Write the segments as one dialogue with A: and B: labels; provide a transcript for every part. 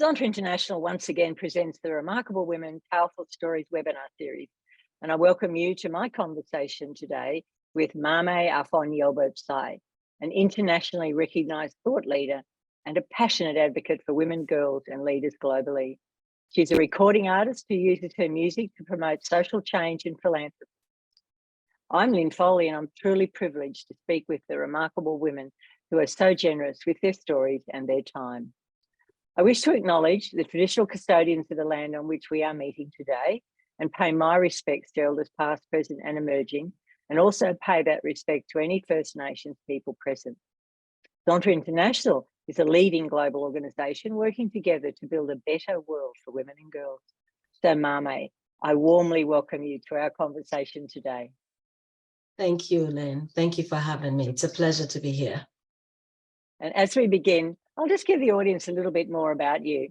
A: Zonta International once again presents the Remarkable Women Powerful Stories webinar series, and I welcome you to my conversation today with Maame Afon, an internationally recognised thought leader and a passionate advocate for women, girls and leaders globally. She's a recording artist who uses her music to promote social change and philanthropy. I'm Lynn Foley, and I'm truly privileged to speak with the remarkable women who are so generous with their stories and their time. I wish to acknowledge the traditional custodians of the land on which we are meeting today and pay my respects to elders past, present and emerging, and also pay that respect to any First Nations people present. Zonta International is a leading global organisation working together to build a better world for women and girls. So Maame, I warmly welcome you to our conversation today.
B: Thank you, Lynn. Thank you for having me. It's a pleasure to be here.
A: And as we begin, I'll just give the audience a little bit more about you.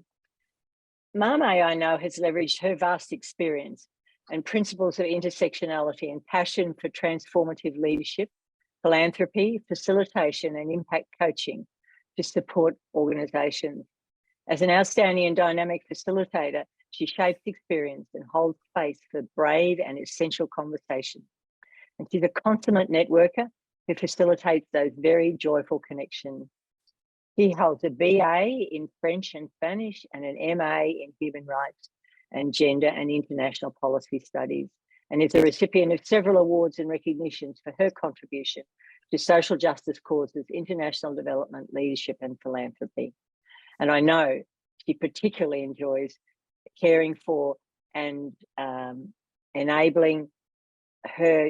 A: Maame, I know, has leveraged her vast experience and principles of intersectionality and passion for transformative leadership, philanthropy, facilitation and impact coaching to support organisations. As an outstanding and dynamic facilitator, she shapes experience and holds space for brave and essential conversation. And she's a consummate networker who facilitates those very joyful connections. He holds a BA in French and Spanish and an MA in Human Rights and Gender and International Policy Studies, and is a recipient of several awards and recognitions for her contribution to social justice causes, international development, leadership and philanthropy. And I know she particularly enjoys caring for and enabling her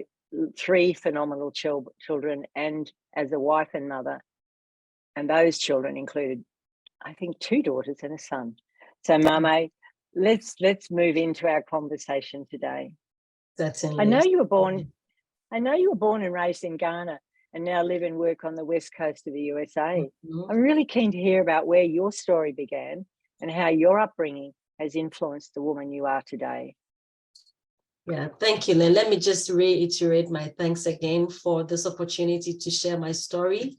A: 3 phenomenal children, and as a wife and mother. And those children included, I think, 2 daughters and a son. So Maame, let's move into our conversation today.
B: Certainly.
A: I know you were born and raised in Ghana and now live and work on the west coast of the USA. Mm-hmm. I'm really keen to hear about where your story began and how your upbringing has influenced the woman you are today.
B: Yeah, thank you, Lynn. Let me just reiterate my thanks again for this opportunity to share my story.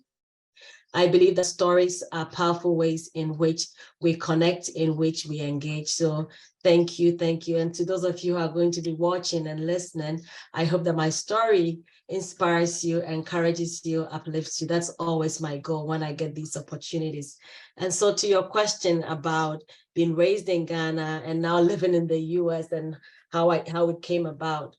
B: I believe that stories are powerful ways in which we connect, in which we engage. So thank you. And to those of you who are going to be watching and listening, I hope that my story inspires you, encourages you, uplifts you. That's always my goal when I get these opportunities. And so to your question about being raised in Ghana and now living in the US and how it came about.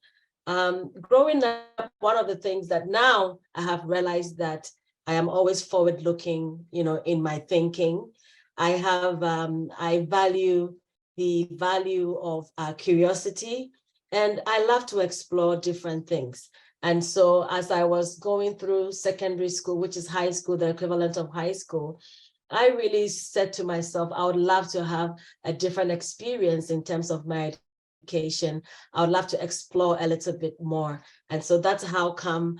B: Growing up, one of the things that now I have realized that I am always forward-looking, in my thinking. I value the value of curiosity, and I love to explore different things. And so as I was going through secondary school, which is high school, the equivalent of high school, I really said to myself, I would love to have a different experience in terms of my education. I would love to explore a little bit more. And so that's how come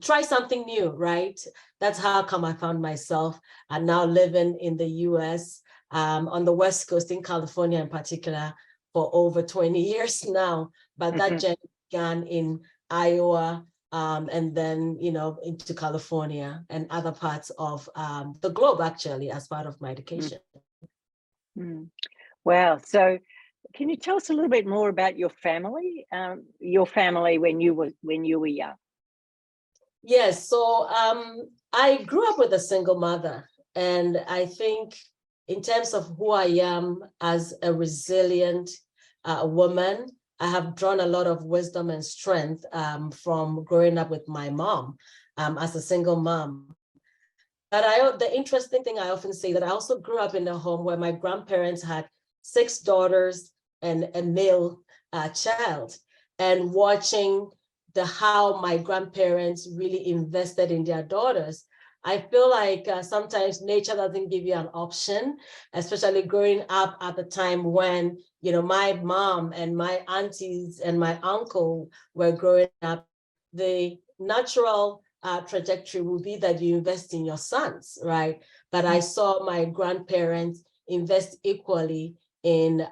B: try something new, right? That's how come I found myself now living in the US, on the West Coast, in California in particular, for over 20 years now. But that journey began in Iowa, and then, into California and other parts of the globe, actually, as part of my education.
A: Wow. So can you tell us a little bit more about your family when you were young?
B: Yes. So I grew up with a single mother, and I think in terms of who I am as a resilient woman, I have drawn a lot of wisdom and strength from growing up with my mom as a single mom. But the interesting thing I often say that I also grew up in a home where my grandparents had 6 daughters and a male child, and watching how my grandparents really invested in their daughters. I feel like sometimes nature doesn't give you an option, especially growing up at the time when, my mom and my aunties and my uncle were growing up. The natural trajectory will be that you invest in your sons, right? But I saw my grandparents invest equally in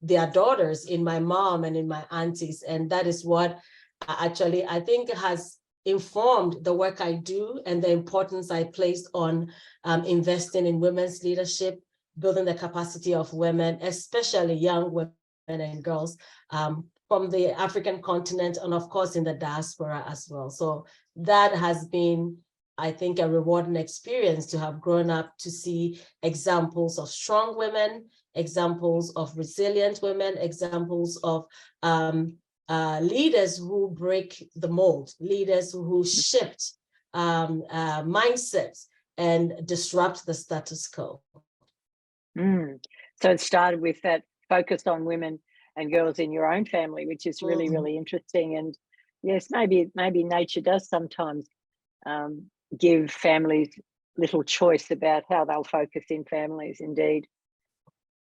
B: their daughters, in my mom and in my aunties. And that is what actually I think has informed the work I do and the importance I placed on investing in women's leadership, building the capacity of women, especially young women and girls from the African continent, and of course in the diaspora as well. So that has been, I think, a rewarding experience to have grown up to see examples of strong women, examples of resilient women, examples of leaders who break the mold, leaders who shift mindsets and disrupt the status quo.
A: So it started with that focus on women and girls in your own family, which is really, really interesting. And yes, maybe nature does sometimes give families little choice about how they'll focus in families. Indeed,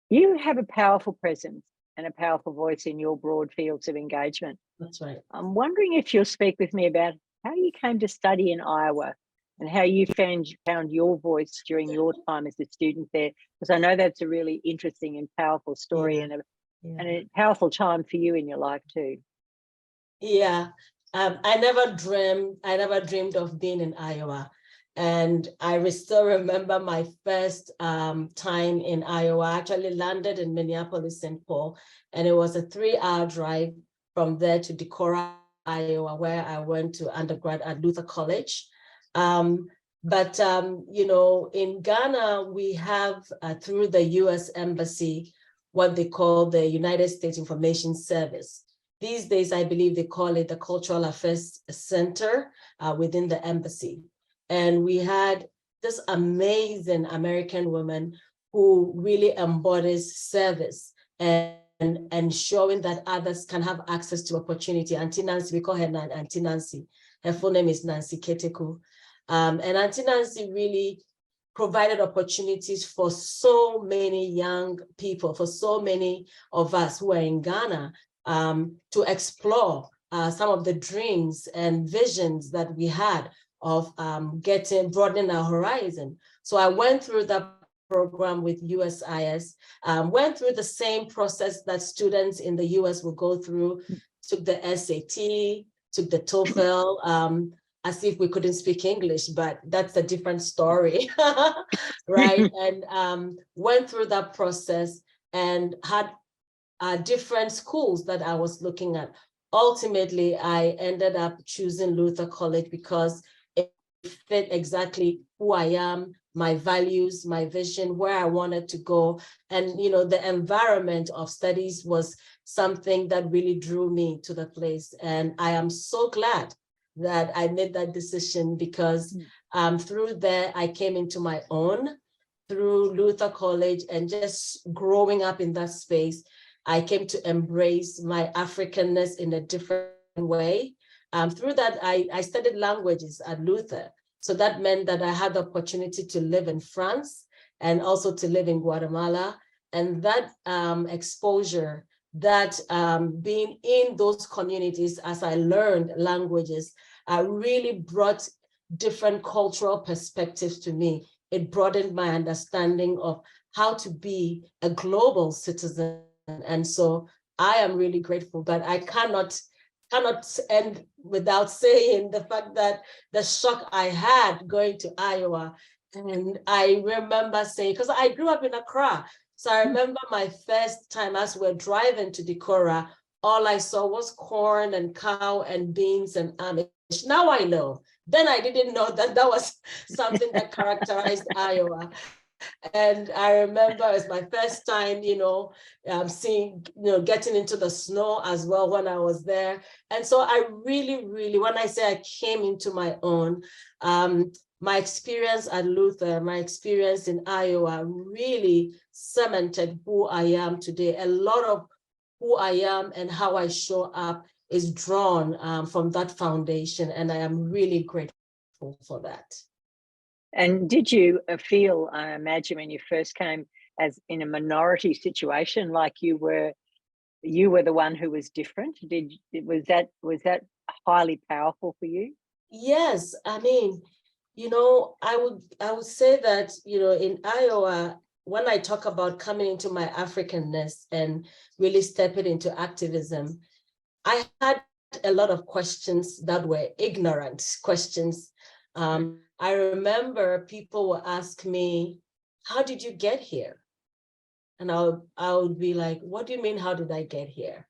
A: you have a powerful presence and a powerful voice in your broad fields of engagement.
B: That's right.
A: I'm wondering if you'll speak with me about how you came to study in Iowa and how you found your voice during your time as a student there, because I know that's a really interesting and powerful story, and a powerful time for you in your life too.
B: Yeah, I never dreamed of being in Iowa. And I still remember my first time in Iowa. I actually landed in Minneapolis, St. Paul, and it was a 3-hour drive from there to Decorah, Iowa, where I went to undergrad at Luther College. But you know, in Ghana, we have, through the US Embassy, what they call the United States Information Service. These days, I believe they call it the Cultural Affairs Center within the embassy. And we had this amazing American woman who really embodies service and showing that others can have access to opportunity. Auntie Nancy, we call her Auntie Nancy. Her full name is Nancy Keteku. And Auntie Nancy really provided opportunities for so many young people, for so many of us who are in Ghana, to explore some of the dreams and visions that we had of broadening our horizon. So I went through that program with USIS, went through the same process that students in the US will go through, took the SAT, took the TOEFL, as if we couldn't speak English, but that's a different story, right? And went through that process and had different schools that I was looking at. Ultimately, I ended up choosing Luther College because it fit exactly who I am, my values, my vision, where I wanted to go. And, you know, the environment of studies was something that really drew me to the place. And I am so glad that I made that decision, because through there, I came into my own through Luther College, and just growing up in that space, I came to embrace my Africanness in a different way. Through that, I studied languages at Luther. So that meant that I had the opportunity to live in France and also to live in Guatemala. And that exposure, that being in those communities as I learned languages, really brought different cultural perspectives to me. It broadened my understanding of how to be a global citizen. And so I am really grateful, but I cannot end without saying the fact that the shock I had going to Iowa. And I remember saying, because I grew up in Accra, so I remember my first time as we're driving to Decorah, all I saw was corn and cow and beans and Amish. Now I know. Then I didn't know that that was something that characterized Iowa. And I remember it was my first time, seeing, getting into the snow as well when I was there. And so I really, really, when I say I came into my own, my experience at Luther, my experience in Iowa really cemented who I am today. A lot of who I am and how I show up is drawn from that foundation. And I am really grateful for that.
A: And did you feel, I imagine, when you first came, as in a minority situation, like you were the one who was different? Was that highly powerful for you?
B: Yes, I mean, I would say that, in Iowa, when I talk about coming into my Africanness and really stepping into activism, I had a lot of questions that were ignorant questions. I remember people would ask me, how did you get here? And I would be like, what do you mean, how did I get here?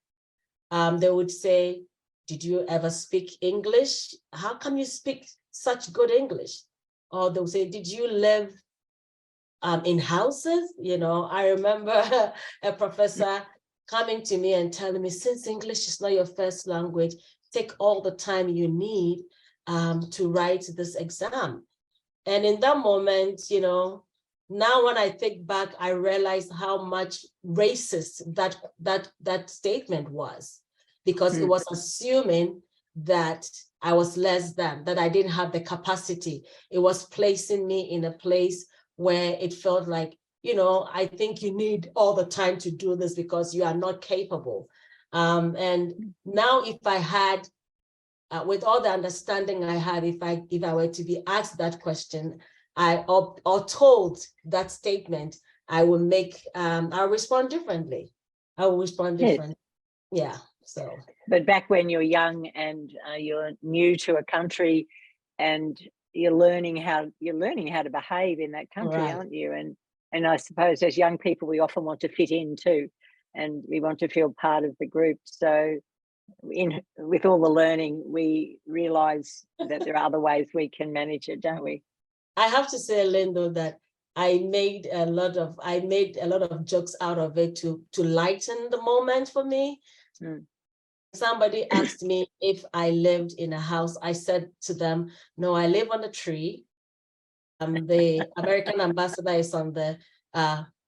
B: They would say, did you ever speak English? How come you speak such good English? Or they'll say, did you live in houses? You know, I remember a professor coming to me and telling me, since English is not your first language, take all the time you need to write this exam. And in that moment, you know, now when I think back, I realize how much racist that statement was, because it was assuming that I was less than, that I didn't have the capacity. It was placing me in a place where it felt like, you know, I think you need all the time to do this because you are not capable. And now if I had, with all the understanding I had, if I were to be asked that question, or told that statement, I will I'll respond differently. I will respond differently. Yes. Yeah. So.
A: But back when you're young and you're new to a country, and you're learning how to behave in that country, right, aren't you? And I suppose as young people, we often want to fit in too, and we want to feel part of the group. So with all the learning, we realize that there are other ways we can manage it, don't we?
B: I have to say, Lindo, that I made a lot of jokes out of it to lighten the moment for me. Somebody asked me if I lived in a house. I said to them, no, I live on a tree. The American ambassador is on the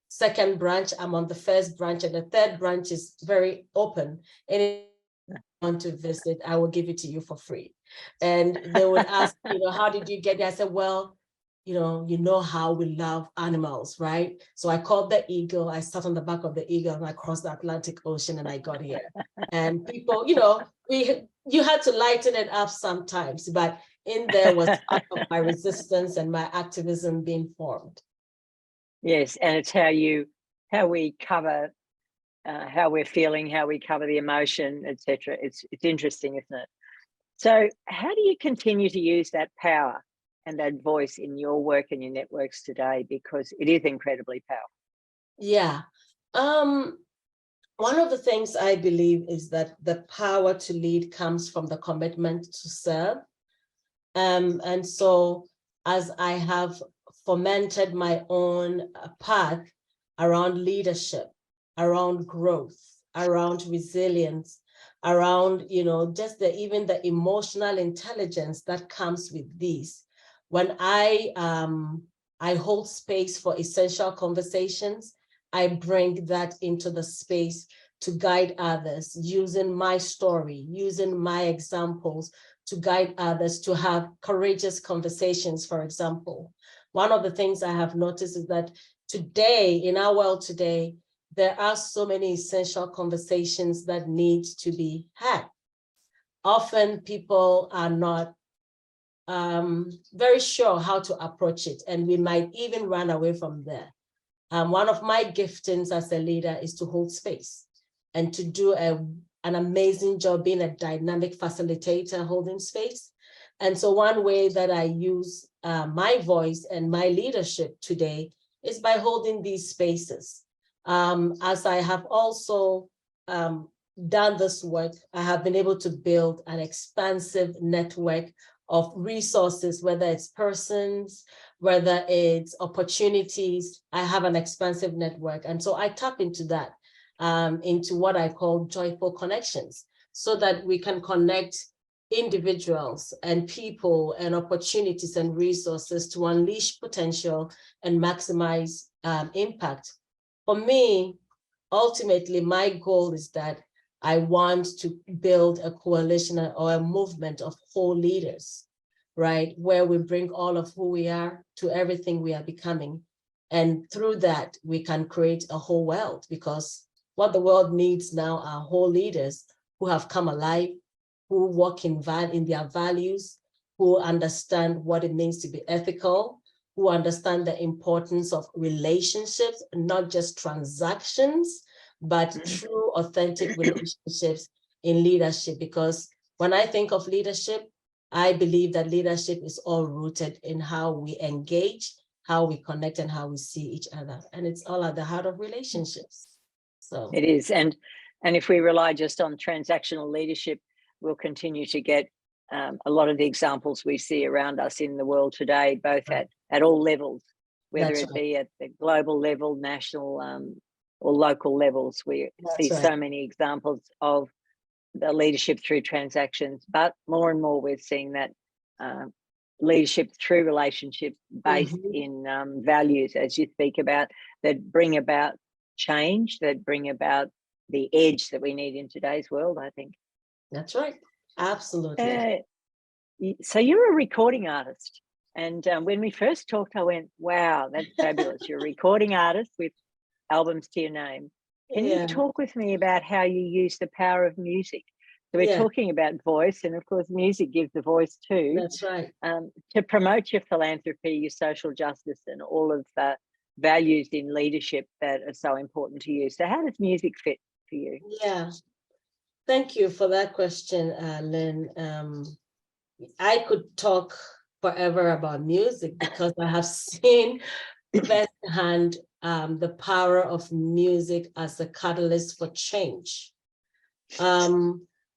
B: second branch. I'm on the first branch, and the third branch is very open. And if you want to visit, I will give it to you for free. And they would ask, you know, how did you get there? I said, well, you know how we love animals, right? So I called the eagle, I sat on the back of the eagle, and I crossed the Atlantic Ocean, and I got here. And people, you know, you had to lighten it up sometimes, but in there was part of my resistance and my activism being formed.
A: Yes, and it's how we cover how we're feeling, how we cover the emotion, etc. It's interesting, isn't it? So how do you continue to use that power and that voice in your work and your networks today? Because it is incredibly powerful.
B: Yeah. One of the things I believe is that the power to lead comes from the commitment to serve. And so as I have fomented my own path around leadership, around growth, around resilience, around, you know, just even the emotional intelligence that comes with these. When I hold space for essential conversations, I bring that into the space to guide others, using my story, using my examples to guide others to have courageous conversations, for example. One of the things I have noticed is that today, in our world today, there are so many essential conversations that need to be had. Often people are not very sure how to approach it, and we might even run away from there. One of my giftings as a leader is to hold space and to do an amazing job being a dynamic facilitator, holding space. And so one way that I use my voice and my leadership today is by holding these spaces. As I have also done this work, I have been able to build an expansive network of resources, whether it's persons, whether it's opportunities. I have an expansive network. And so I tap into that, into what I call joyful connections, so that we can connect individuals and people and opportunities and resources to unleash potential and maximize impact. For me, ultimately, my goal is that I want to build a coalition or a movement of whole leaders, right? Where we bring all of who we are to everything we are becoming. And through that, we can create a whole world, because what the world needs now are whole leaders who have come alive, who walk in their values, who understand what it means to be ethical, who understand the importance of relationships, not just transactions, but true, authentic relationships in leadership. Because when I think of leadership, I believe that leadership is all rooted in how we engage how we connect and how we see each other. And it's all at the heart of relationships. So
A: it is. And if we rely just on transactional leadership, we'll continue to get a lot of the examples we see around us in the world today, both at all levels, whether it be at the global level, national or local levels. We see so many examples of the leadership through transactions, but more and more we're seeing that leadership through relationship based in values, as you speak about, that bring about change, that bring about the edge that we need in today's world, I think.
B: That's right. Absolutely.
A: So you're a recording artist. And when we first talked, I went, wow, that's fabulous. You're a recording artist with albums to your name. Can you talk with me about how you use the power of music? So we're talking about voice, and of course, music gives the voice too.
B: That's right.
A: To promote your philanthropy, your social justice, and all of the values in leadership that are so important to you. So how does music fit for you?
B: Yeah. Thank you for that question, Lynn. I could talk forever about music because I have seen firsthand the power of music as a catalyst for change.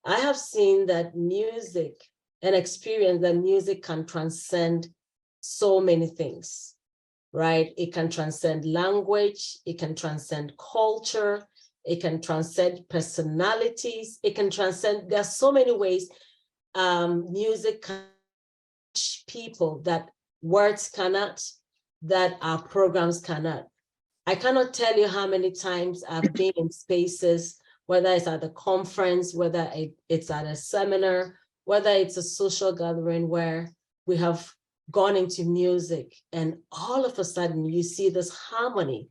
B: I have seen that music and experience that music can transcend so many things, right? It can transcend language, it can transcend culture, it can transcend personalities, it can transcend, there are so many ways music can reach people that words cannot, that our programs cannot. I cannot tell you how many times I've been in spaces, whether it's at a conference, whether it's at a seminar, whether it's a social gathering where we have gone into music, and all of a sudden you see this harmony.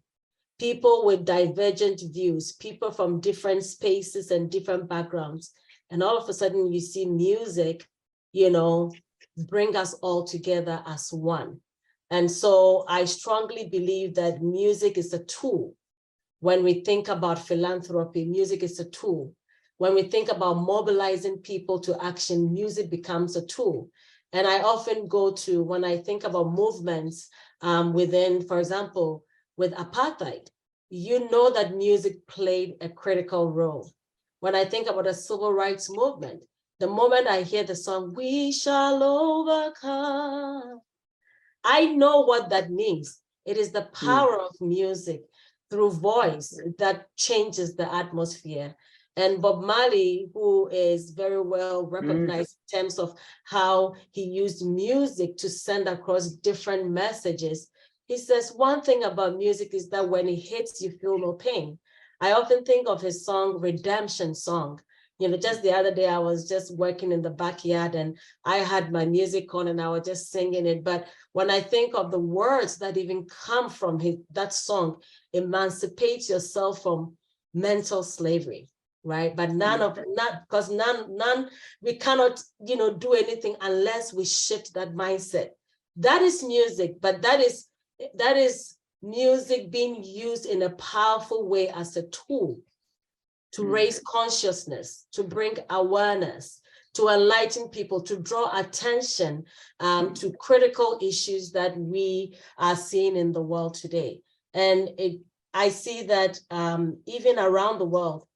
B: People with divergent views, people from different spaces and different backgrounds, and all of a sudden you see music, you know, bring us all together as one. And so I strongly believe that music is a tool. When we think about philanthropy, music is a tool. When we think about mobilizing people to action, music becomes a tool. And I often go to, when I think about movements within, for example, with apartheid, you know that music played a critical role. When I think about the civil rights movement, the moment I hear the song, "We shall overcome," I know what that means. It is the power of music through voice that changes the atmosphere. And Bob Marley, who is very well recognized in terms of how he used music to send across different messages, he says one thing about music is that when it hits, you feel no pain. I often think of his song, Redemption Song. You know, just the other day, I was just working in the backyard and I had my music on and I was just singing it. But when I think of the words that even come from that song, emancipate yourself from mental slavery, right? But we cannot, you know, do anything unless we shift that mindset. That is music, but that is music being used in a powerful way as a tool to raise consciousness, to bring awareness, to enlighten people, to draw attention to critical issues that we are seeing in the world today. And I see that even around the world,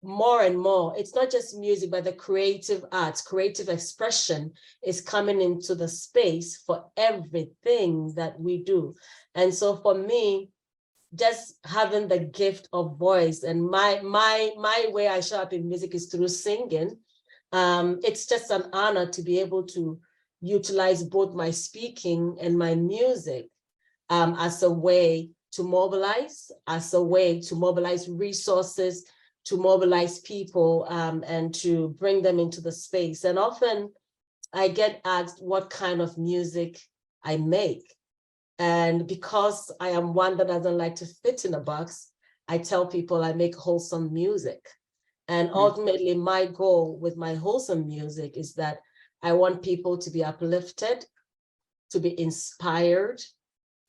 B: more and more, it's not just music, but the creative arts, creative expression is coming into the space for everything that we do. And so for me, just having the gift of voice, and my way I show up in music is through singing. It's just an honor to be able to utilize both my speaking and my music as a way to mobilize, resources, to mobilize people, and to bring them into the space. And often I get asked what kind of music I make. And because I am one that doesn't like to fit in a box, I tell people I make wholesome music. And ultimately, my goal with my wholesome music is that I want people to be uplifted, to be inspired,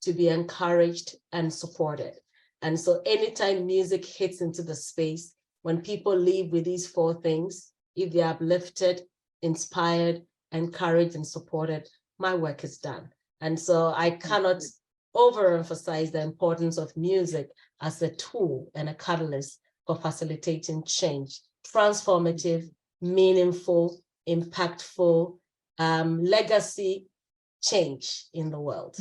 B: to be encouraged and supported. And so anytime music hits into the space, when people leave with these four things, if they're uplifted, inspired, encouraged, and supported, my work is done. And so I cannot overemphasize the importance of music as a tool and a catalyst for facilitating change, transformative, meaningful, impactful, legacy change in the world.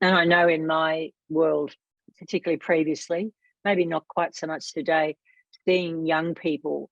A: And I know in my world, particularly previously, maybe not quite so much today, seeing young people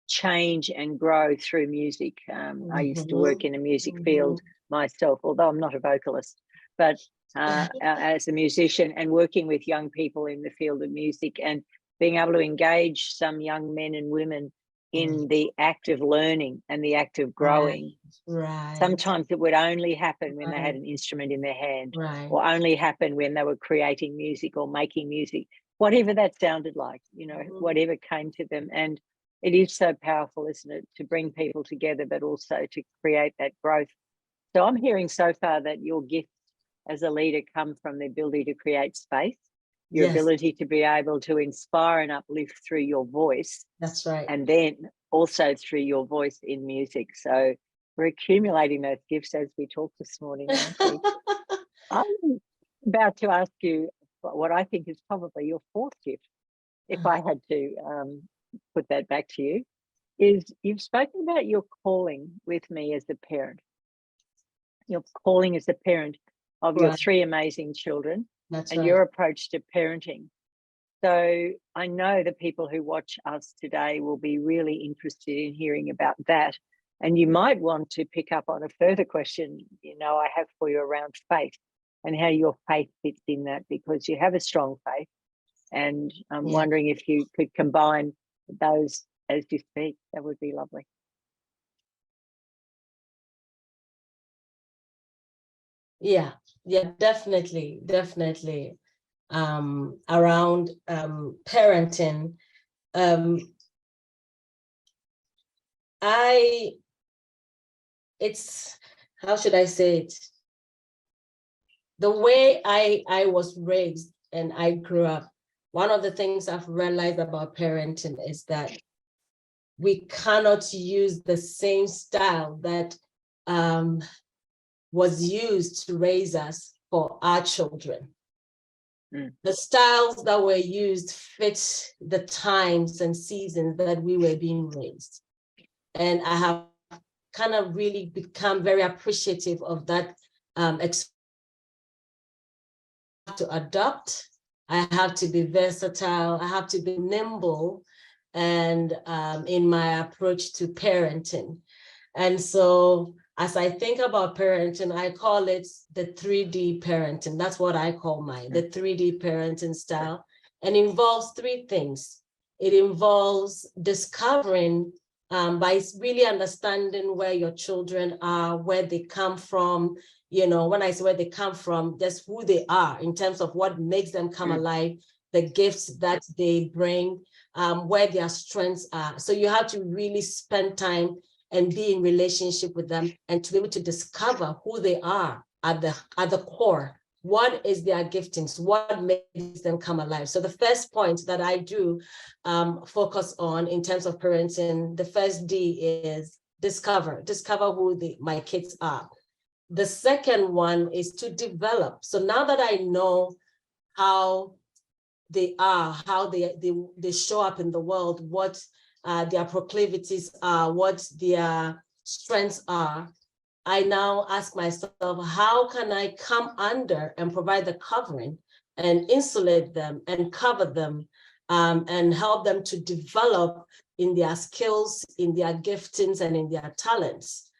A: change and grow through music. I used to work in a music field myself, although I'm not a vocalist, but as a musician, and working with young people in the field of music and being able to engage some young men and women in the act of learning and the act of growing.
B: Right.
A: Sometimes it would only happen when they had an instrument in their hand, or only happen when they were creating music or making music, whatever that sounded like, you know, whatever came to them. And it is so powerful, isn't it, to bring people together, but also to create that growth. So I'm hearing so far that your gifts as a leader come from the ability to create space, your ability to be able to inspire and uplift through your voice.
B: That's right.
A: And then also through your voice in music. So we're accumulating those gifts as we talk this morning, aren't we? I'm about to ask you what I think is probably your fourth gift, if I had to put that back to you, is you've spoken about your calling with me as a parent. Your calling as a parent of your three amazing children, and your approach to parenting. So I know the people who watch us today will be really interested in hearing about that. And you might want to pick up on a further question, you know, I have for you around faith and how your faith fits in that, because you have a strong faith. And I'm wondering if you could combine those as you speak. That would be lovely.
B: Yeah, definitely. Around parenting, it's, how should I say it? The way I was raised and I grew up, one of the things I've realized about parenting is that we cannot use the same style that was used to raise us for our children. The styles that were used fit the times and seasons that we were being raised. And I have kind of really become very appreciative of that. To adopt, I have to be versatile, I have to be nimble, and in my approach to parenting. And so as I think about parenting, I call it the 3D parenting. That's what I call mine, the 3D parenting style. And involves three things. It involves discovering by really understanding where your children are, where they come from. You know, when I say where they come from, that's who they are in terms of what makes them come alive, the gifts that they bring, where their strengths are. So you have to really spend time and be in relationship with them and to be able to discover who they are at the core. What is their giftings? What makes them come alive? So the first point that I do focus on in terms of parenting, the first D is discover who my kids are. The second one is to develop. So now that I know how they are, how they show up in the world, what their proclivities are, what their strengths are, I now ask myself, how can I come under and provide the covering and insulate them and cover them and help them to develop in their skills, in their giftings, and in their talents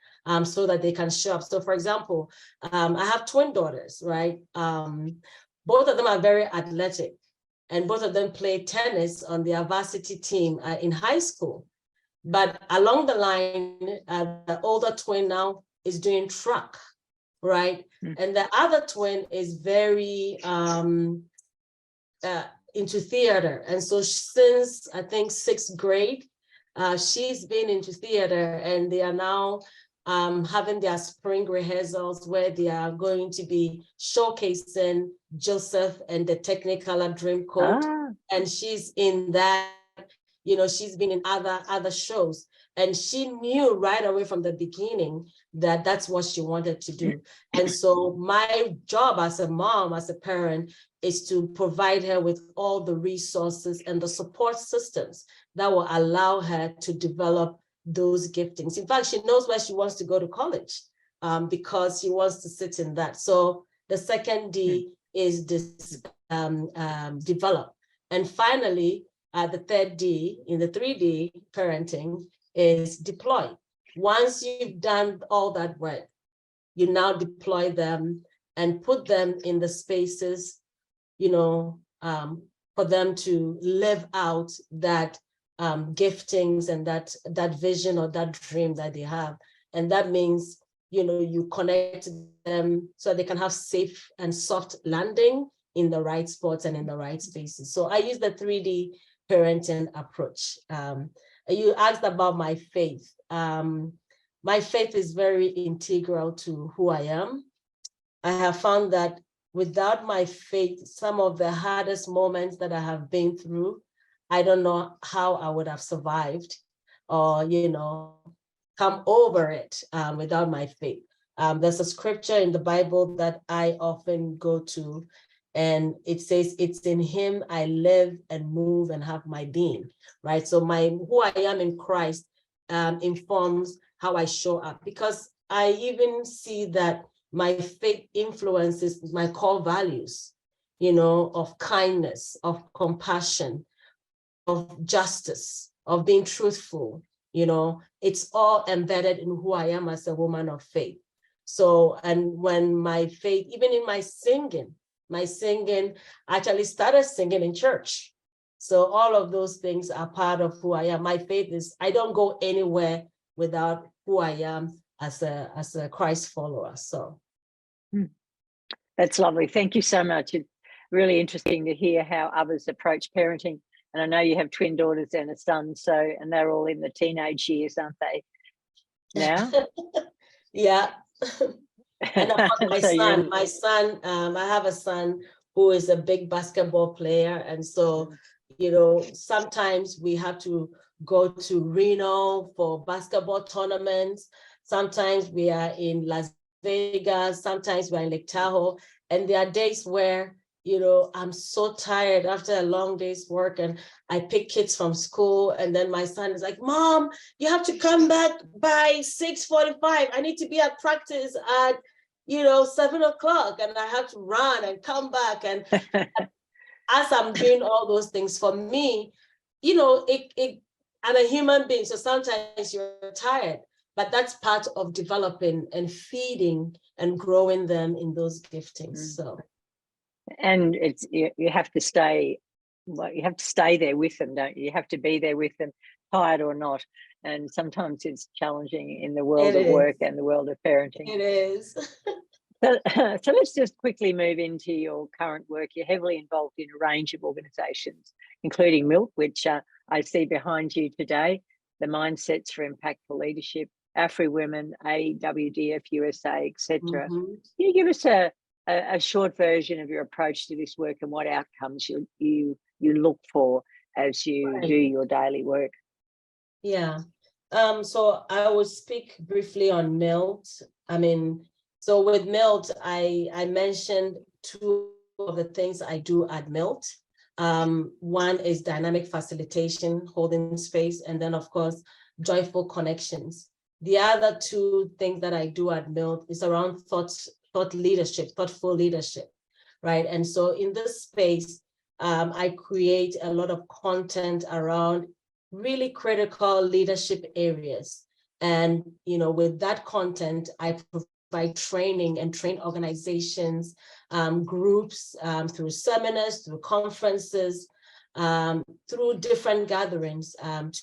B: so that they can show up. So for example, I have twin daughters, right? Both of them are very athletic, and both of them play tennis on their varsity team in high school. But along the line, the older twin now is doing track, right? And the other twin is very into theater. And so since I think 6th grade, she's been into theater, and they are now having their spring rehearsals where they are going to be showcasing Joseph and the Technicolor Dreamcoat. And she's in that, you know, she's been in other shows. And she knew right away from the beginning that that's what she wanted to do. And so my job as a mom, as a parent, is to provide her with all the resources and the support systems that will allow her to develop those giftings. In fact, she knows where she wants to go to college because she wants to sit in that. So the second D is this develop. And finally, the third D in the 3D parenting is deploy. Once you've done all that work, you now deploy them and put them in the spaces, you know, for them to live out that giftings and that vision or that dream that they have. And that means, you know, you connect them so they can have safe and soft landing in the right spots and in the right spaces. So I use the 3D parenting approach. You asked about my faith. My faith is very integral to who I am. I have found that without my faith, some of the hardest moments that I have been through, I don't know how I would have survived or, you know, come over it without my faith. There's a scripture in the Bible that I often go to, and it says, it's in him I live and move and have my being, right? So who I am in Christ informs how I show up, because I even see that my faith influences my core values, you know, of kindness, of compassion, of justice, of being truthful. You know, it's all embedded in who I am as a woman of faith. So, and when my faith, even in my singing actually started singing in church. So all of those things are part of who I am. My faith is, I don't go anywhere without who I am as a Christ follower. So.
A: That's lovely. Thank you so much. It's really interesting to hear how others approach parenting. And I know you have twin daughters and a son, so, and they're all in the teenage years, aren't they? Now?
B: Yeah. And of course,
A: So
B: my son, I have a son who is a big basketball player. And so, you know, sometimes we have to go to Reno for basketball tournaments. Sometimes we are in Las Vegas, sometimes we're in Lake Tahoe. And there are days where, you know, I'm so tired after a long day's work, and I pick kids from school, and then my son is like, Mom, you have to come back by 6:45. I need to be at practice at, you know, 7 o'clock, and I have to run and come back. And as I'm doing all those things, for me, you know, I'm a human being, so sometimes you're tired, but that's part of developing and feeding and growing them in those giftings. So.
A: And it's, you have to stay, well, you have to stay there with them, don't you? You have to be there with them, tired or not. And sometimes it's challenging in the world of work and the world of parenting.
B: It is.
A: So let's just quickly move into your current work. You're heavily involved in a range of organisations, including MILK, which I see behind you today, the Mindsets for Impactful Leadership, Afri Women, AWDF-USA, etc. Can you give us a short version of your approach to this work and what outcomes you look for as you do your daily work?
B: Yeah. So I will speak briefly on MILT. I mean, so with MILT, I mentioned two of the things I do at MILT. One is dynamic facilitation, holding space, and then of course, joyful connections. The other two things that I do at MILT is around thought leadership, thoughtful leadership, right? And so in this space, I create a lot of content around really critical leadership areas. And, you know, with that content, I provide training and train organizations, groups, through seminars, through conferences, through different gatherings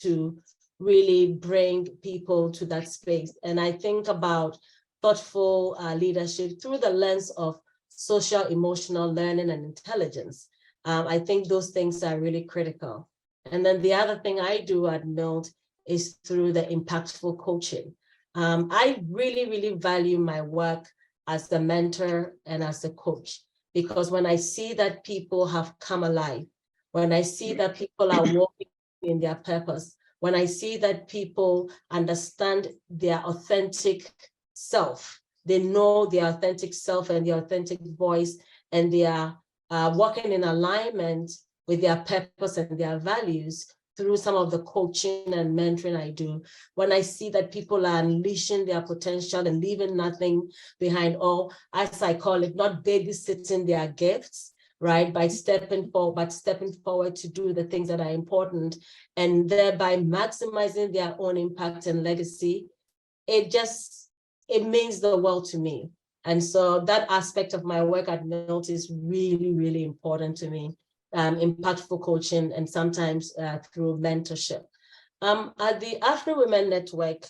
B: to really bring people to that space. And I think about thoughtful leadership through the lens of social emotional learning and intelligence. I think those things are really critical. And then the other thing I do at MILT is through the impactful coaching. I really, really value my work as a mentor and as a coach, because when I see that people have come alive, when I see that people are walking in their purpose, when I see that people understand their authentic self, they know their authentic self and their authentic voice, and they are working in alignment with their purpose and their values through some of the coaching and mentoring I do. When I see that people are unleashing their potential and leaving nothing behind, or as I call it, not babysitting their gifts, right? By stepping forward to do the things that are important, and thereby maximizing their own impact and legacy, it means the world to me. And so that aspect of my work at MILT is really, really important to me. Impactful coaching, and sometimes through mentorship. At the African Women Network,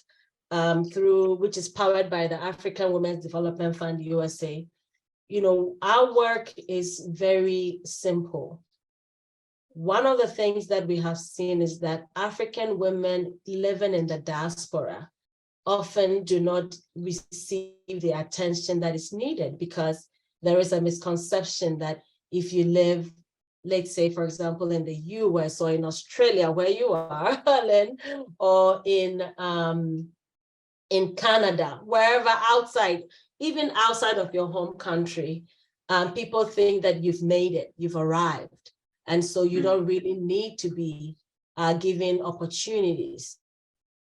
B: which is powered by the African Women's Development Fund USA, our work is very simple. One of the things that we have seen is that African women living in the diaspora often do not receive the attention that is needed, because there is a misconception that if you live, let's say, for example, in the US or in Australia, where you are, Helen, or in Canada, wherever outside, even outside of your home country, people think that you've made it, you've arrived. And so you don't really need to be given opportunities.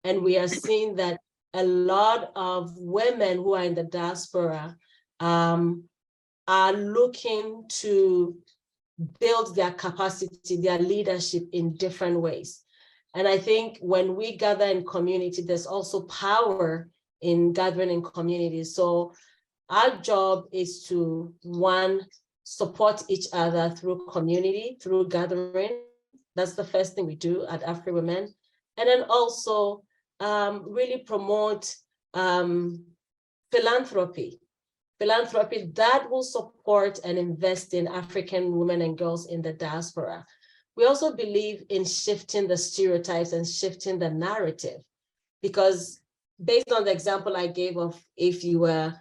B: And we are seeing that a lot of women who are in the diaspora are looking to build their capacity, their leadership in different ways. And I think when we gather in community, there's also power in gathering in community. So our job is to, one, support each other through community, through gathering. That's the first thing we do at African Women. And then also really promote philanthropy that will support and invest in African women and girls in the diaspora. We also believe in shifting the stereotypes and shifting the narrative, because based on the example I gave of if you were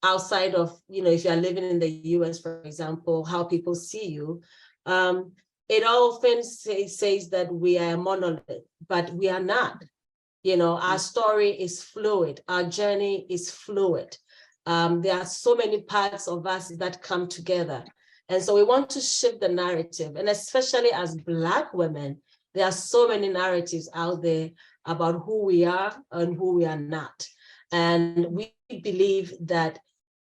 B: outside of, if you're living in the US, for example, how people see you, it often says that we are a monolith, but we are not. Our story is fluid, our journey is fluid. There are so many parts of us that come together. And so we want to shift the narrative. And especially as Black women, there are so many narratives out there about who we are and who we are not. And we believe that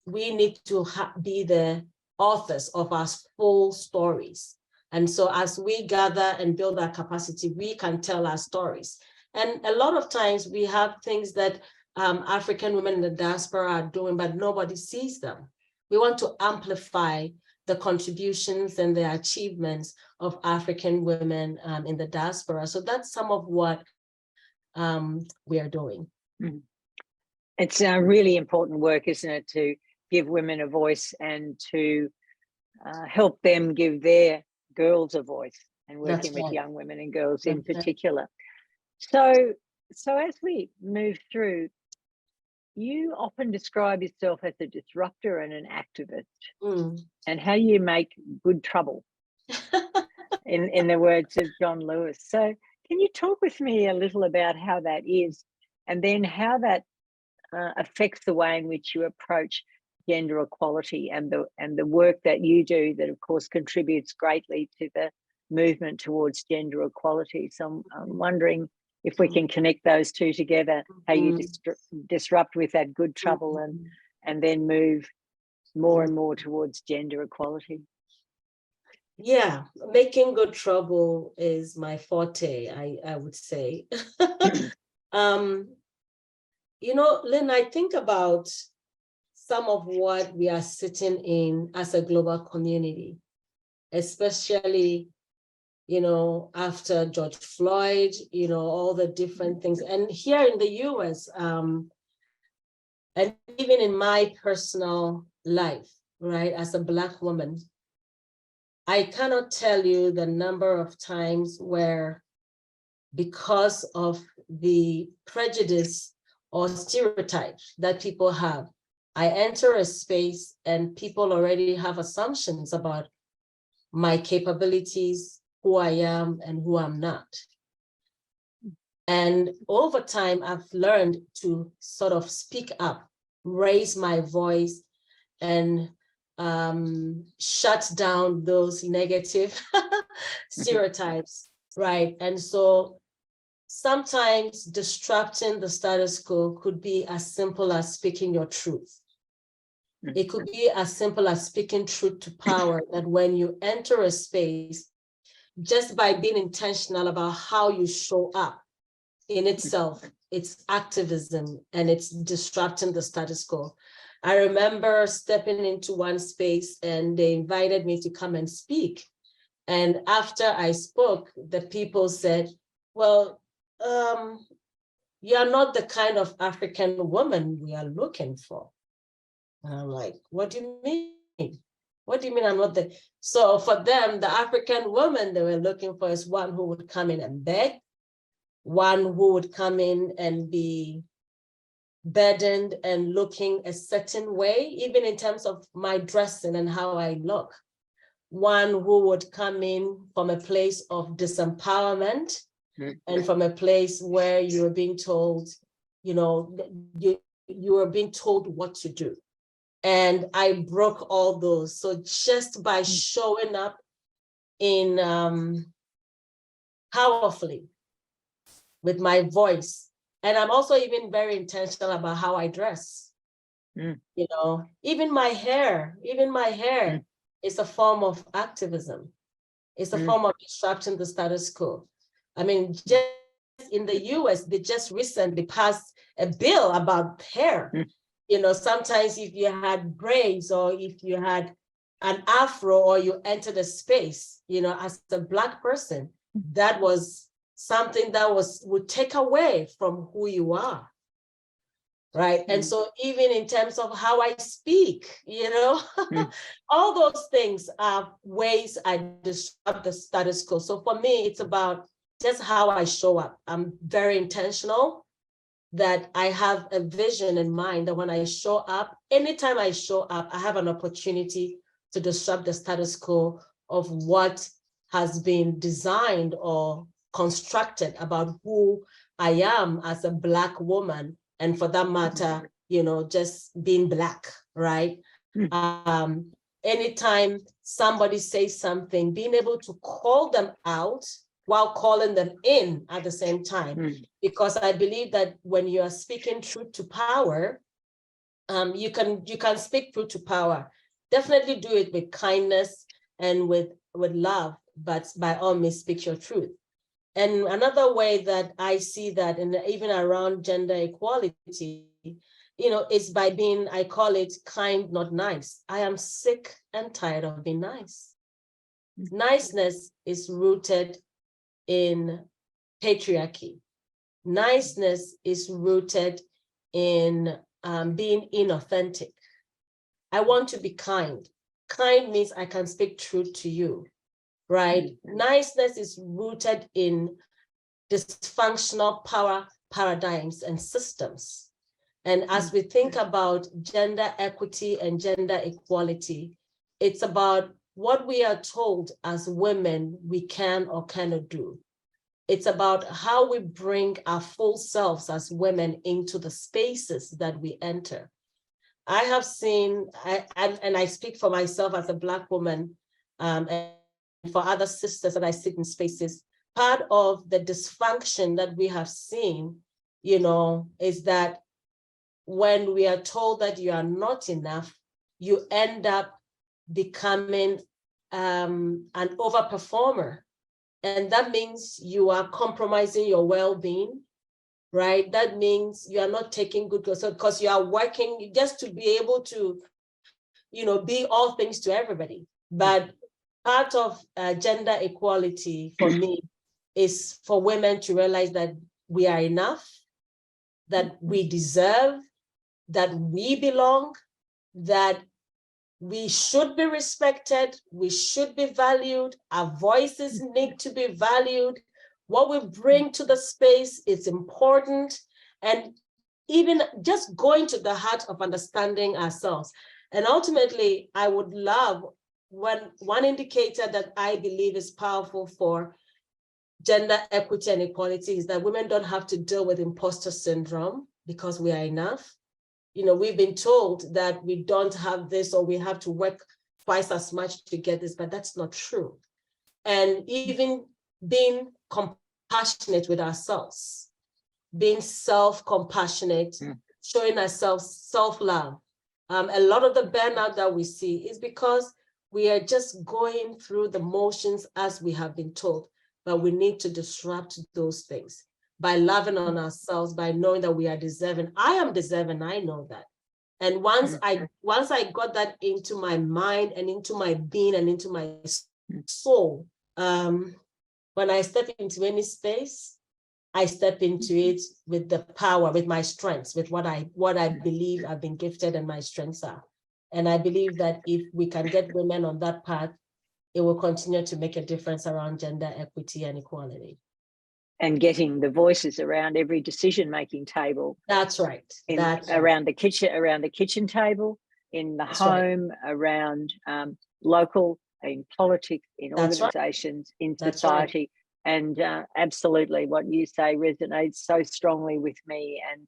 B: we need to be the authors of our full stories. And so as we gather and build our capacity, we can tell our stories. And a lot of times we have things that African women in the diaspora are doing, but nobody sees them. We want to amplify the contributions and the achievements of African women in the diaspora. So that's some of what we are doing.
A: It's a really important work, isn't it, to give women a voice and to help them give their girls a voice, and working with young women and girls in particular. So as we move through, you often describe yourself as a disruptor and an activist, and how you make good trouble, in the words of John Lewis. So can you talk with me a little about how that is, and then how that affects the way in which you approach gender equality and the work that you do, that of course contributes greatly to the movement towards gender equality? So I'm wondering if we can connect those two together, how you disrupt with that good trouble and then move more and more towards gender equality.
B: Yeah, making good trouble is my forte, I would say. Lynn, I think about some of what we are sitting in as a global community, especially after George Floyd, all the different things. And here in the US, and even in my personal life, right, as a Black woman, I cannot tell you the number of times where, because of the prejudice or stereotypes that people have, I enter a space and people already have assumptions about my capabilities, who I am and who I'm not. And over time, I've learned to sort of speak up, raise my voice, and shut down those negative stereotypes, right? And so sometimes disrupting the status quo could be as simple as speaking your truth. It could be as simple as speaking truth to power, that when you enter a space, just by being intentional about how you show up in itself, it's activism and it's disrupting the status quo. I remember stepping into one space and they invited me to come and speak. And after I spoke, the people said, well, you're not the kind of African woman we are looking for. And I'm like, what do you mean? What do you mean I'm not the? So for them, the African woman they were looking for is one who would come in and beg, one who would come in and be burdened and looking a certain way, even in terms of my dressing and how I look. One who would come in from a place of disempowerment and from a place where you're being told, you know, you are being told what to do. And I broke all those. So just by showing up in powerfully with my voice, and I'm also even very intentional about how I dress. You know, even my hair is a form of activism. It's a form of disrupting the status quo. I mean, just in the US, they just recently passed a bill about hair. You know, sometimes if you had braids or if you had an afro or you entered a space, you know, as a Black person, that was something that would take away from who you are, right? And so even in terms of how I speak, you know, all those things are ways I disrupt the status quo. So for me, it's about just how I show up. I'm very intentional that I have a vision in mind that when I show up, anytime I show up, I have an opportunity to disrupt the status quo of what has been designed or constructed about who I am as a Black woman, and for that matter, you know, just being Black, right? Anytime somebody says something, being able to call them out while calling them in at the same time. Because I believe that when you are speaking truth to power, you can speak truth to power. Definitely do it with kindness and with love, but by all means, speak your truth. And another way that I see that, and even around gender equality, you know, is by being, I call it kind, not nice. I am sick and tired of being nice. Niceness is rooted in patriarchy. Niceness is rooted in being inauthentic. I want to be kind. Kind means I can speak truth to you, right? Niceness is rooted in dysfunctional power paradigms and systems. And as we think about gender equity and gender equality, it's about what we are told as women we can or cannot do. It's about how we bring our full selves as women into the spaces that we enter. I have seen, and I speak for myself as a Black woman, and for other sisters that I sit in spaces, part of the dysfunction that we have seen, you know, is that when we are told that you are not enough, you end up becoming an overperformer. And that means you are compromising your well-being, right? That means you are not taking good care, because you are working just to be able to, you know, be all things to everybody. But part of gender equality for me is for women to realize that we are enough, that we deserve, that we belong, that we should be respected, we should be valued, our voices need to be valued. What we bring to the space is important, and even just going to the heart of understanding ourselves. And ultimately, I would love one indicator that I believe is powerful for gender equity and equality is that women don't have to deal with imposter syndrome because we are enough. You know, we've been told that we don't have this or we have to work twice as much to get this, but that's not true. And even being compassionate with ourselves, being self-compassionate, showing ourselves self-love. A lot of the burnout that we see is because we are just going through the motions as we have been told, but we need to disrupt those things by loving on ourselves, by knowing that we are deserving. I am deserving, I know that. And once I got that into my mind and into my being and into my soul, when I step into any space, I step into it with the power, with my strengths, with what I believe I've been gifted and my strengths are. And I believe that if we can get women on that path, it will continue to make a difference around gender equity and equality.
A: And getting the voices around every decision-making table.
B: That's right.
A: Around the kitchen table, in the home, around local, in politics, in organizations, in society. And absolutely, what you say resonates so strongly with me. And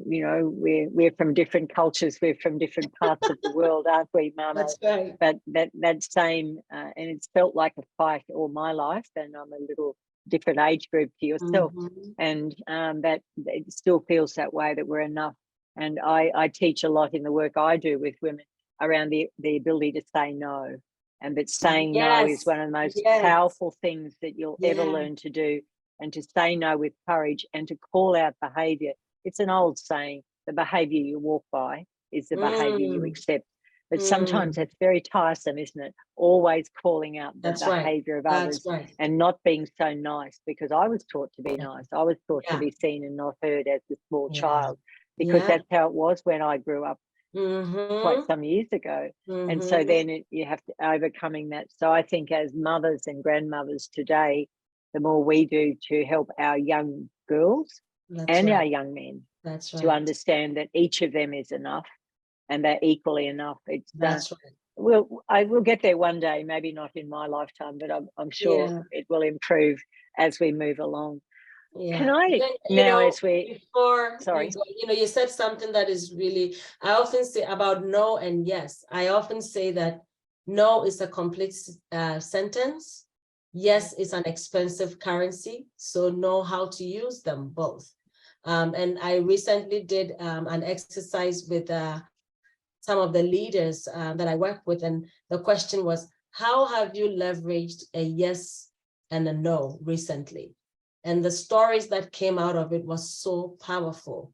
A: you know, we're from different cultures, we're from different parts of the world, aren't we, Mama?
B: That's right.
A: But that same, and it's felt like a fight all my life, and I'm a little different age group to yourself, and that it still feels that way, that we're enough. And I teach a lot in the work I do with women around the ability to say no. And that saying no is one of the most powerful things that you'll ever learn to do, and to say no with courage and to call out behavior. It's an old saying, the behavior you walk by is the behavior you accept. But sometimes that's very tiresome, isn't it? Always calling out the behavior of others and not being so nice, because I was taught to be nice. I was taught to be seen and not heard as a small child, because that's how it was when I grew up. Quite some years ago. And so then you have to overcoming that. So I think as mothers and grandmothers today, the more we do to help our young girls our young men to understand that each of them is enough and they're equally enough. It's I will get there one day, maybe not in my lifetime, but I'm sure it will improve as we move along. Can I
B: you said something that is really, I often say about no and yes. I often say that no is a complete sentence. Yes is an expensive currency. So know how to use them both. And I recently did an exercise with some of the leaders that I work with. And the question was, how have you leveraged a yes and a no recently? And the stories that came out of it was so powerful.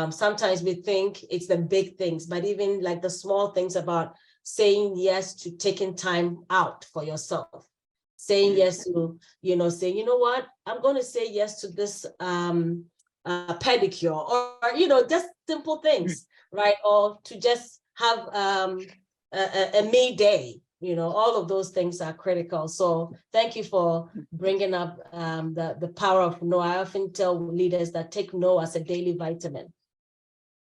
B: Sometimes we think it's the big things, but even like the small things about saying yes to taking time out for yourself, saying yes to, saying, you know what, I'm going to say yes to this pedicure, or, just simple things, right? Or to just have a me day. All of those things are critical. So thank you for bringing up the power of no. I often tell leaders that take no as a daily vitamin.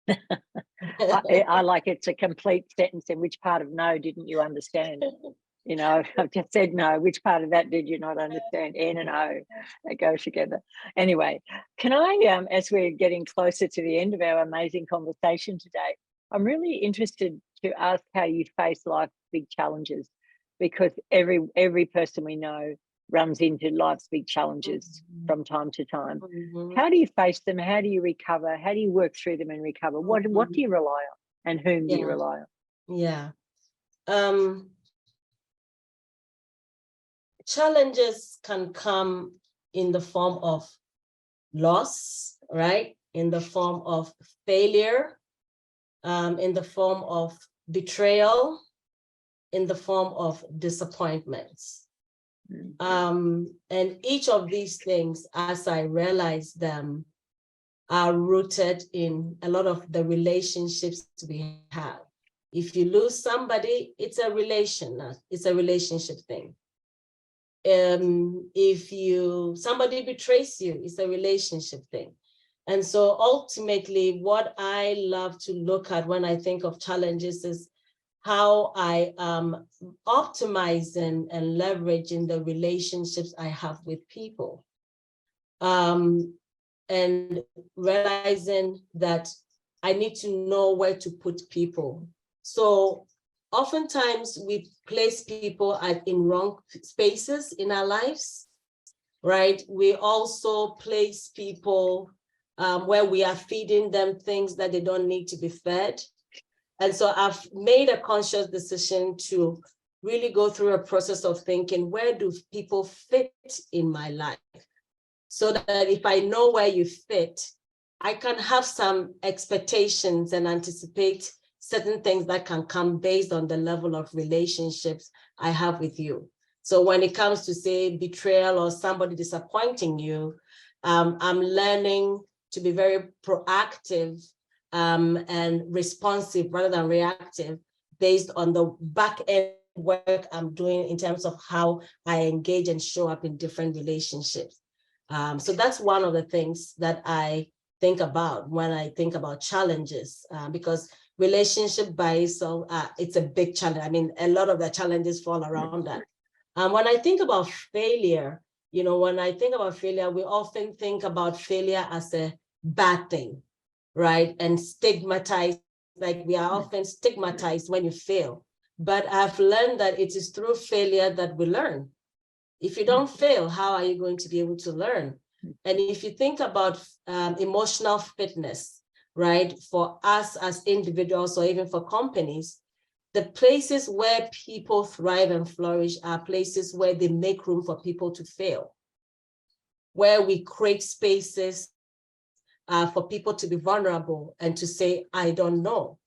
A: I like it's a complete sentence. In which part of no didn't you understand? I've just said no. Which part of that did you not understand? N and O, they go together. Anyway, can I, as we're getting closer to the end of our amazing conversation today, I'm really interested to ask how you face life's big challenges, because every person we know runs into life's big challenges from time to time. How do you face them? How do you recover? How do you work through them and recover? What do you rely on, and whom do you rely
B: on? Challenges can come in the form of loss, right? In the form of failure, in the form of betrayal, in the form of disappointments. And each of these things, as I realize them, are rooted in a lot of the relationships we have. If you lose somebody, it's a relationship thing. If somebody betrays you, it's a relationship thing. And so ultimately, what I love to look at when I think of challenges is how I am optimizing and leveraging the relationships I have with people. And realizing that I need to know where to put people. So oftentimes we place people in wrong spaces in our lives, right? We also place people where we are feeding them things that they don't need to be fed. And so I've made a conscious decision to really go through a process of thinking, where do people fit in my life? So that if I know where you fit, I can have some expectations and anticipate certain things that can come based on the level of relationships I have with you. So when it comes to, say, betrayal or somebody disappointing you, I'm learning to be very proactive and responsive rather than reactive based on the back end work I'm doing in terms of how I engage and show up in different relationships. So that's one of the things that I think about when I think about challenges, because relationship by itself, it's a big challenge. I mean, a lot of the challenges fall around that. When I think about failure, when I think about failure, we often think about failure as a bad thing, right? And stigmatized, like we are often stigmatized when you fail. But I've learned that it is through failure that we learn. If you don't fail, how are you going to be able to learn? And if you think about emotional fitness, right, for us as individuals or even for companies, the places where people thrive and flourish are places where they make room for people to fail, where we create spaces for people to be vulnerable and to say, I don't know.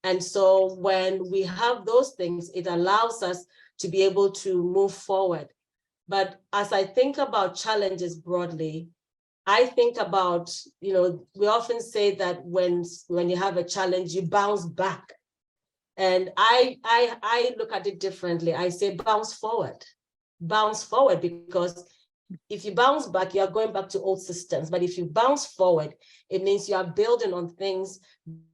B: And so when we have those things, it allows us to be able to move forward. But as I think about challenges broadly, I think about, we often say that when you have a challenge, you bounce back. And I look at it differently. I say bounce forward, because if you bounce back, you are going back to old systems. But if you bounce forward, it means you are building on things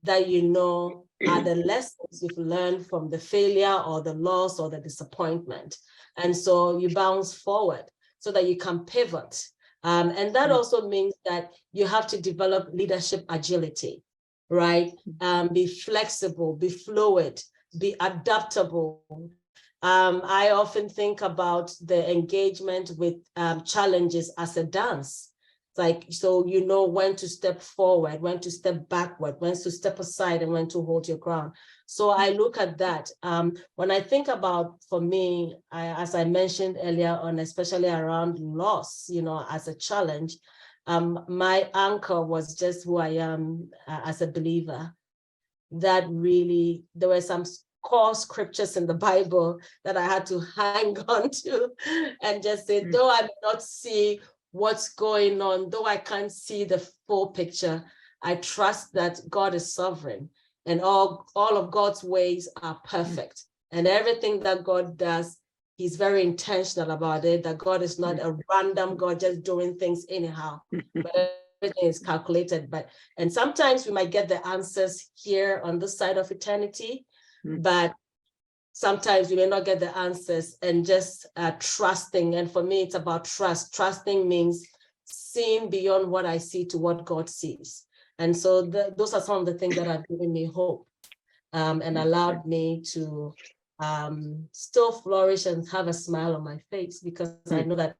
B: that are the lessons you've learned from the failure or the loss or the disappointment. And so you bounce forward so that you can pivot. And that also means that you have to develop leadership agility, right? Be flexible, be fluid, be adaptable. I often think about the engagement with challenges as a dance. It's like, so you know when to step forward, when to step backward, when to step aside, and when to hold your ground. So I look at that. When I think about, for me, as I mentioned earlier on, especially around loss, as a challenge, my anchor was just who I am as a believer. That really, there were some core scriptures in the Bible that I had to hang on to and just say, though I may not see what's going on, though I can't see the full picture, I trust that God is sovereign and all of God's ways are perfect. And everything that God does, he's very intentional about it, that God is not a random God just doing things anyhow, but everything is calculated. And sometimes we might get the answers here on this side of eternity, but sometimes we may not get the answers, and just trusting. And for me, it's about trust. Trusting means seeing beyond what I see to what God sees. And so those are some of the things that have given me hope and allowed me to still flourish and have a smile on my face, because I know that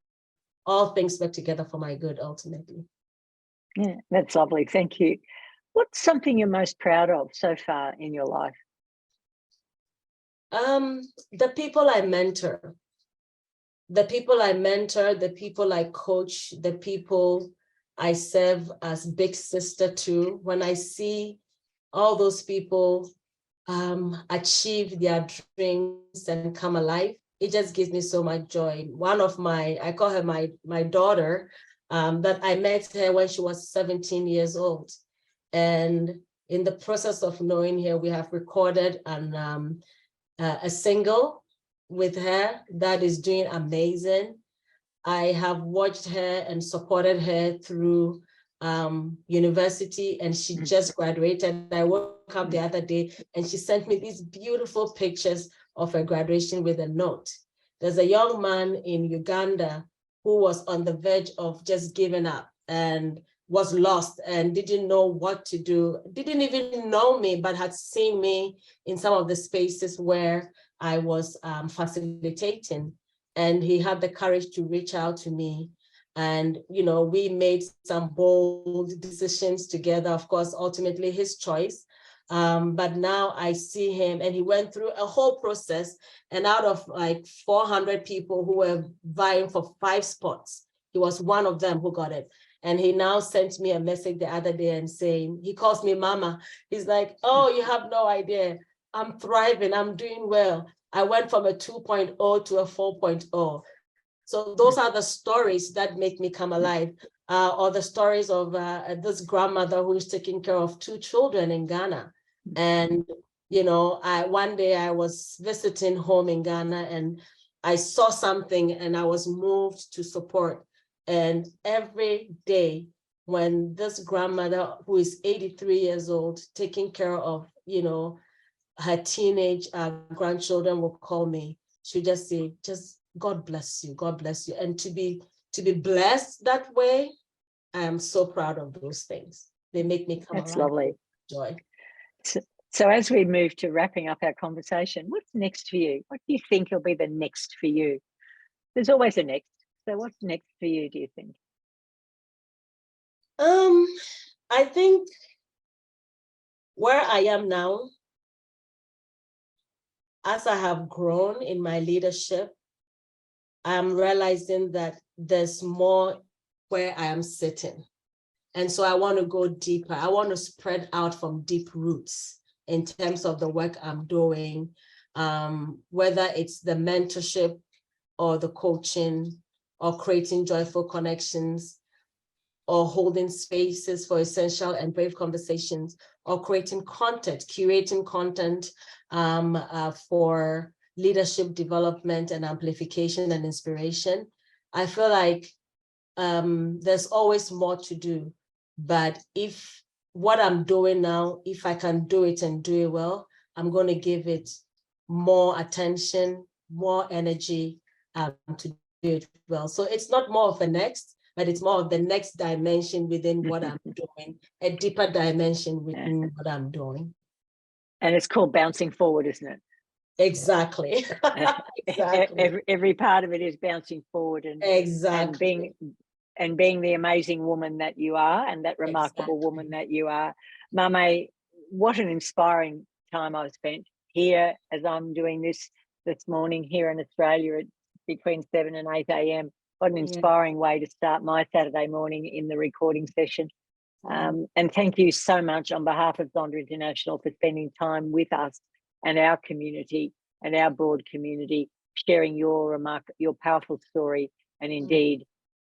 B: all things work together for my good ultimately.
A: Yeah, that's lovely. Thank you. What's something you're most proud of so far in your life?
B: The people I mentor, the people I coach, the people I serve as big sister to. When I see all those people achieve their dreams and come alive, it just gives me so much joy. One of I call her my daughter, that I met her when she was 17 years old. And in the process of knowing her, we have recorded a single with her that is doing amazing. I have watched her and supported her through university, and she just graduated. I woke up the other day and she sent me these beautiful pictures of her graduation with a note. There's a young man in Uganda who was on the verge of just giving up and was lost and didn't know what to do, didn't even know me, but had seen me in some of the spaces where I was facilitating. And he had the courage to reach out to me. And, you know, we made some bold decisions together, of course, ultimately his choice. But now I see him, and he went through a whole process, and out of like 400 people who were vying for 5 spots, he was one of them who got it. And he now sent me a message the other day and saying, he calls me Mama. He's like, oh, you have no idea. I'm thriving, I'm doing well. I went from a 2.0 to a 4.0. So those are the stories that make me come alive. Or the stories of this grandmother who is taking care of 2 children in Ghana. And, you know, one day I was visiting home in Ghana and I saw something and I was moved to support. And every day when this grandmother, who is 83 years old, taking care of, you know, her teenage grandchildren, will call me, she'll just say, just God bless you, God bless you. And to be blessed that way, I am so proud of those things. They make me come
A: That's
B: alive.
A: lovely.
B: Joy.
A: So as we move to wrapping up our conversation, what's next for you? What do you think will be the next for you? There's always a next. So what's next for you, do you think?
B: I think where I am now, as I have grown in my leadership, I'm realizing that there's more where I am sitting. And so I want to go deeper. I want to spread out from deep roots in terms of the work I'm doing, whether it's the mentorship or the coaching or creating joyful connections or holding spaces for essential and brave conversations or creating content, curating content for leadership development and amplification and inspiration. I feel like there's always more to do. But if what I'm doing now, if I can do it and do it well, I'm going to give it more attention, more energy to do it well. So it's not more of a next, but it's more of the next dimension within what I'm doing, a deeper dimension within what I'm doing.
A: And it's called bouncing forward, isn't it?
B: Exactly. Exactly.
A: Every part of it is bouncing forward and
B: exactly.
A: and being the amazing woman that you are and that remarkable woman that you are. Maame, what an inspiring time I've spent here as I'm doing this morning here in Australia at between 7 and 8 a.m. What an inspiring way to start my Saturday morning in the recording session. And thank you so much on behalf of Zonda International for spending time with us and our community and our broad community, sharing your powerful story and indeed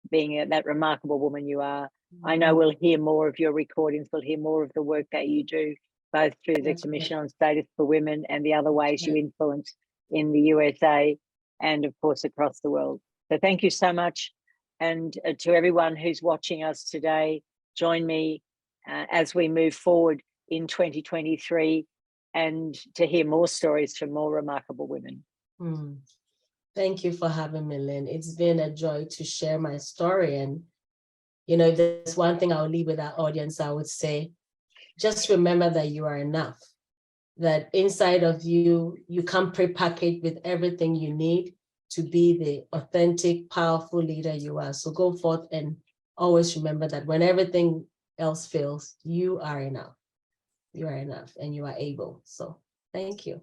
A: being that remarkable woman you are. I know we'll hear more of your recordings, we'll hear more of the work that you do, both through the Commission on Status for Women and the other ways you influence in the USA and of course across the world. So thank you so much. And to everyone who's watching us today, join me as we move forward in 2023 and to hear more stories from more remarkable women.
B: Thank you for having me, Lynn. It's been a joy to share my story. And, you know, if there's one thing I'll leave with our audience, I would say, just remember that you are enough, that inside of you, you come prepackaged with everything you need to be the authentic, powerful leader you are. So go forth and always remember that when everything else fails, you are enough. You are enough and you are able. So thank you.